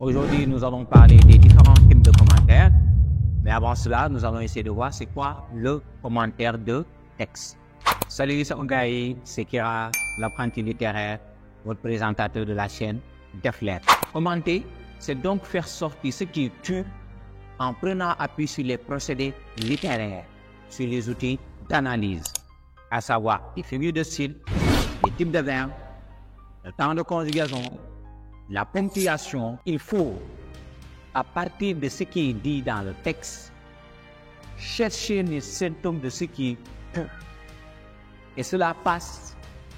Aujourd'hui, nous allons parler des différents types de commentaires. Mais avant cela, nous allons essayer de voir c'est quoi le commentaire de texte. Salut, c'est Kira, l'apprenti littéraire, votre présentateur de la chaîne Deflet. Commenter, c'est donc faire sortir ce qui tue en prenant appui sur les procédés littéraires, sur les outils d'analyse, à savoir les figures de style, les types de verbes, le temps de conjugaison, la ponctuation. Il faut, à partir de ce qui est dit dans le texte, chercher les symptômes de ce qui tue. Et cela passe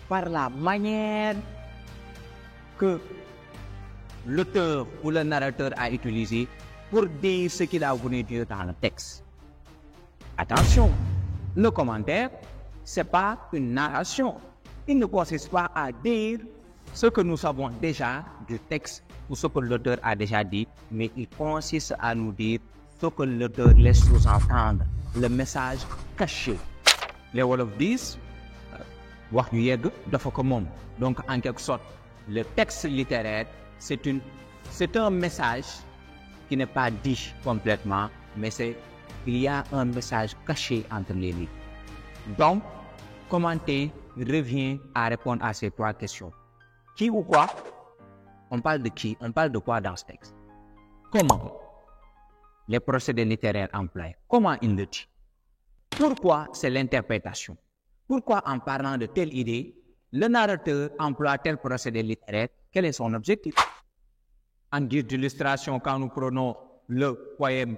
par la manière que l'auteur ou le narrateur a utilisé pour dire ce qu'il a voulu dire dans le texte. Attention, le commentaire, ce n'est pas une narration. Il ne consiste pas à dire ce que nous savons déjà du texte ou ce que l'auteur a déjà dit, mais il consiste à nous dire ce que l'auteur laisse sous-entendre, le message caché. Les Wolof disent, wax yu yegg dafa ko moom. Donc en quelque sorte, le texte littéraire, c'est un message qui n'est pas dit complètement, mais il y a un message caché entre les lignes. Donc, commenter revient à répondre à ces trois questions. Qui ou quoi? On parle de qui? On parle de quoi dans ce texte? Comment? Les procédés littéraires employés. Comment il le dit? Pourquoi? C'est l'interprétation. Pourquoi en parlant de telle idée, le narrateur emploie tel procédé littéraire? Quel est son objectif? En guise d'illustration, quand nous prenons le poème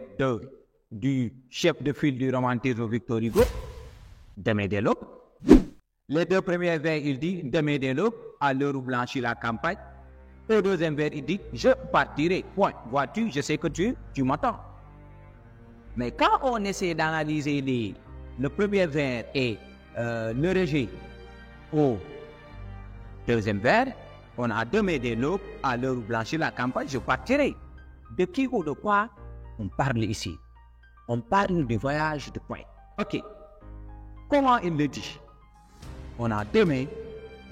du chef de file du romantisme Victor Hugo, Demain dès l'aube, les deux premiers vers, il dit Demain dès l'aube, à l'heure où blanchit la campagne. Au deuxième vers, il dit je partirai. Point. Vois-tu, je sais que tu m'attends. Mais quand on essaie d'analyser le premier vers et le rejet au deuxième vers, on a Demain dès l'aube, à l'heure où blanchit la campagne, je partirai. De qui ou de quoi on parle ici? On parle du voyage de Point. Ok. Comment il le dit? On a demain,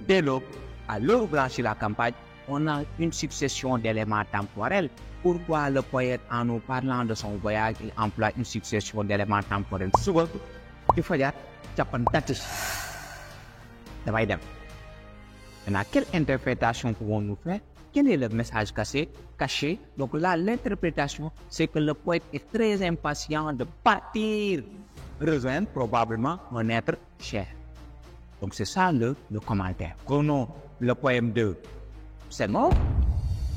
dès l'aube, à l'heure où blanchit la campagne, on a une succession d'éléments temporels. Pourquoi le poète, en nous parlant de son voyage, il emploie une succession d'éléments temporels? Souvent, il faut dire, maintenant, quelle interprétation pouvons-nous faire? Quel est le message caché? Donc là, l'interprétation, c'est que le poète est très impatient de partir, rejoindre probablement un être cher. Donc c'est ça le commentaire. Prenons le poème de Senghor,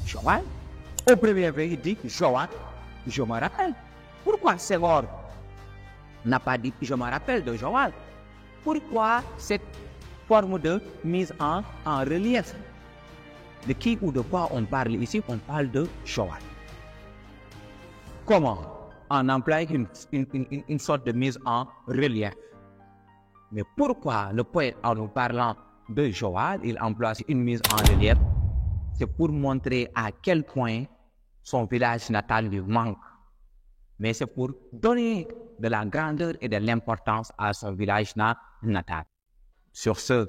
Joal. Au premier vers, il dit Joal, je me rappelle. Pourquoi Senghor n'a pas dit je me rappelle de Joal? Pourquoi cette forme de mise en relief? De qui ou de quoi on parle ici? On parle de Joal. Comment? En employant une sorte de mise en relief. Mais pourquoi le poète, en nous parlant de Joal, il emploie une mise en relief? C'est pour montrer à quel point son village natal lui manque. Mais c'est pour donner de la grandeur et de l'importance à son village natal. Sur ce,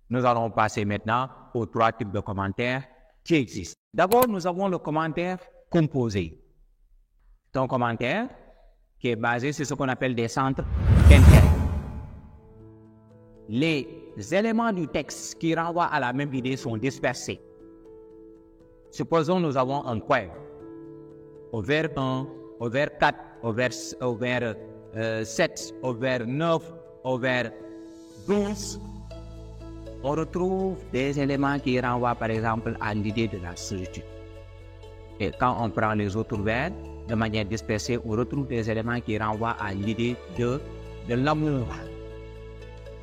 nous allons passer maintenant aux trois types de commentaires qui existent. D'abord, nous avons le commentaire composé. C'est un commentaire qui est basé sur ce qu'on appelle des centres d'intérêt. Les éléments du texte qui renvoient à la même idée sont dispersés. Supposons nous avons un poème. Au vers 1, au vers 4, au vers 7, au vers 9, au vers 12, on retrouve des éléments qui renvoient par exemple à l'idée de la solitude. Et quand on prend les autres vers, de manière dispersée, on retrouve des éléments qui renvoient à l'idée de l'amour.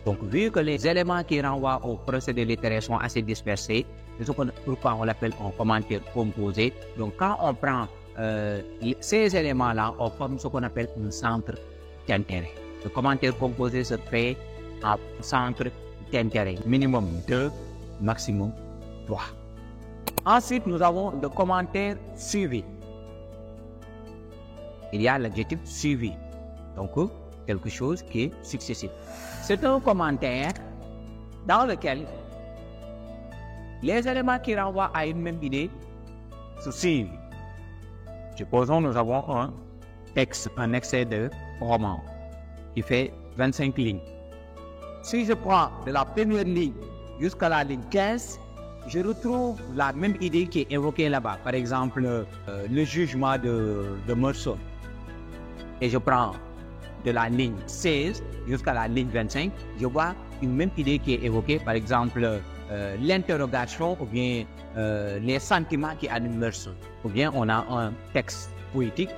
Donc, vu que les éléments qui renvoient au procédé littéraire sont assez dispersés, c'est pourquoi on l'appelle un commentaire composé. Donc, quand on prend ces éléments-là, on forme ce qu'on appelle un centre d'intérêt. Le commentaire composé se fait en centre d'intérêt. Minimum 2, maximum 3. Ensuite, nous avons le commentaire suivi. Il y a l'adjectif suivi. Donc, quelque chose qui est successif. C'est un commentaire dans lequel les éléments qui renvoient à une même idée se suivent. Supposons nous avons un texte, un extrait de roman qui fait 25 lignes. Si je prends de la première ligne jusqu'à la ligne 15, je retrouve la même idée qui est évoquée là-bas. Par exemple, le jugement de Meursault. Et je prends de la ligne 16 jusqu'à la ligne 25, je vois une même idée qui est évoquée. Par exemple, l'interrogation ou bien les sentiments qui animent Meursault. Ou bien on a un texte poétique.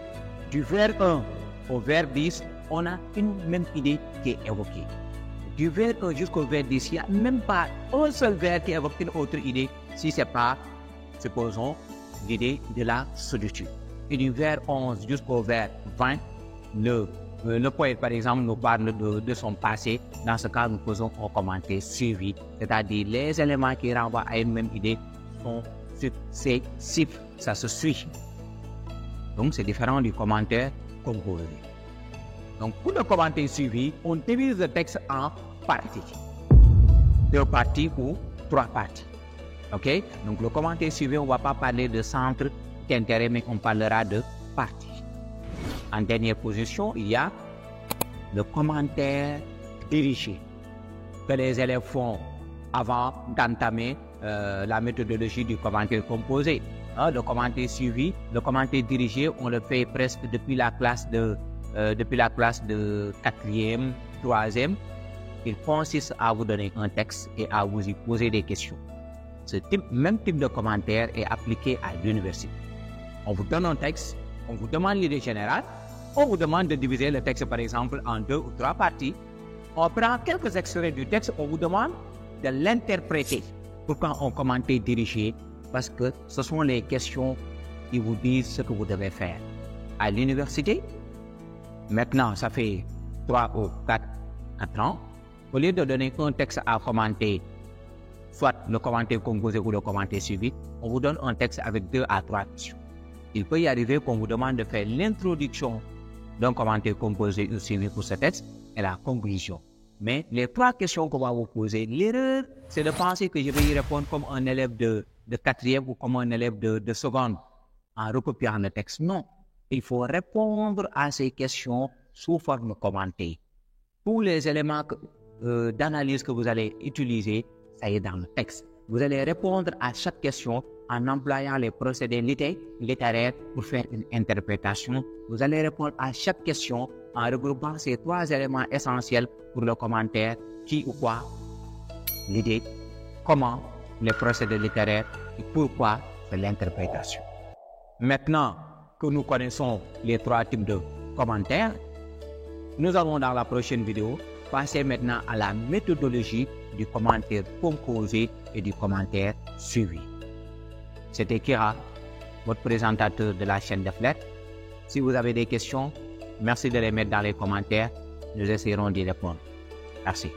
Du vers 1 au vers 10, on a une même idée qui est évoquée. Du vers 1 jusqu'au vers 10, il n'y a même pas un seul vers qui évoque une autre idée, si ce n'est pas, supposons, l'idée de la solitude. Et du vers 11 jusqu'au vers 20, le poète, par exemple, nous parle de son passé. Dans ce cas, nous faisons un commentaire suivi, c'est-à-dire les éléments qui renvoient à une même idée sont successifs, ça se suit. Donc, c'est différent du commentaire composé. Donc, pour le commentaire suivi, on divise le texte en parties. 2 parties ou 3 parties. OK? Donc, le commentaire suivi, on ne va pas parler de centre d'intérêt, mais on parlera de parties. En dernière position, il y a le commentaire dirigé que les élèves font avant d'entamer la méthodologie du commentaire composé. Le commentaire suivi, le commentaire dirigé, on le fait presque depuis la classe de 4e, 3e. Il consiste à vous donner un texte et à vous y poser des questions. Ce même type de commentaire est appliqué à l'université. On vous donne un texte, on vous demande l'idée générale, on vous demande de diviser le texte par exemple en 2 ou 3 parties. On prend quelques extraits du texte, on vous demande de l'interpréter. Pourquoi on commentaire dirigé? Parce que ce sont les questions qui vous disent ce que vous devez faire. À l'université, maintenant ça fait 3 ou 4 ans, au lieu de donner un texte à commenter, soit le commentaire composé ou le commentaire suivi, on vous donne un texte avec 2 à 3 questions. Il peut y arriver qu'on vous demande de faire l'introduction d'un commentaire composé ou suivi pour ce texte et la conclusion. Mais les 3 questions qu'on va vous poser, l'erreur, c'est de penser que je vais y répondre comme un élève de 4e ou comme un élève de seconde en recopiant le texte. Non, il faut répondre à ces questions sous forme commentaire. Tous les éléments d'analyse que vous allez utiliser, ça est dans le texte. Vous allez répondre à chaque question en employant les procédés littéraires pour faire une interprétation. Vous allez répondre à chaque question en regroupant ces 3 éléments essentiels pour le commentaire, qui ou quoi, l'idée, comment, les procédés littéraires et pourquoi c'est l'interprétation. Maintenant que nous connaissons les 3 types de commentaires, nous allons dans la prochaine vidéo passer maintenant à la méthodologie du commentaire composé et du commentaire suivi. C'était Kira, votre présentateur de la chaîne DefLet. Si vous avez des questions, merci de les mettre dans les commentaires. Nous essaierons d'y répondre. Merci.